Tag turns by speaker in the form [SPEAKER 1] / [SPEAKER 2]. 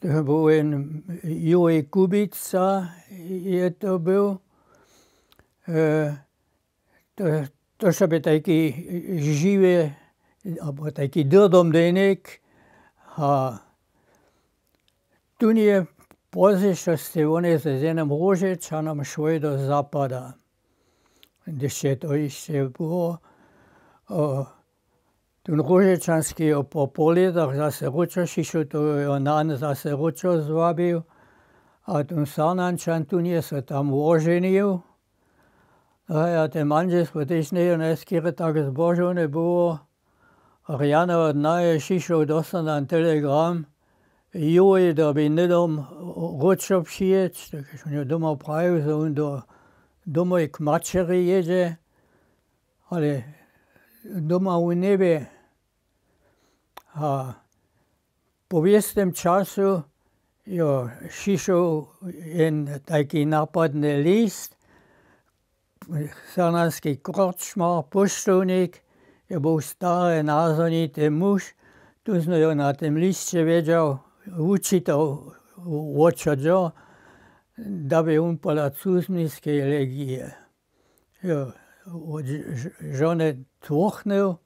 [SPEAKER 1] To bol Jurij Kubica, je to byl. To sa by taký živý, alebo taký drdom denek. A tu nie pozešťastie, on je z jedným Rožečanom šli do západa. Když to ešte bylo. Ten Rožečanský po letach zase Ročo šišel, to Nan zase Ročo zvabil. A ten Sarnančan tu nie sa tam oženil. A ten manželstvo tiež neskôr tak zbožené bylo. A jedného dňa je šišel dostal na telegram. Jurij, da by nedom Ročo přijeť, takže on je doma pravil, že on domov k mačeri jede, ale doma on nevie. A po viestem času šišel jen taký nápadný list, sarnanský korčmar, poštovník, je bol starý názornitý muž, tu sme ho na tom liste vedel učiť o čo, da by on podľa cúzmnickej legie. Od žony tvochnuł,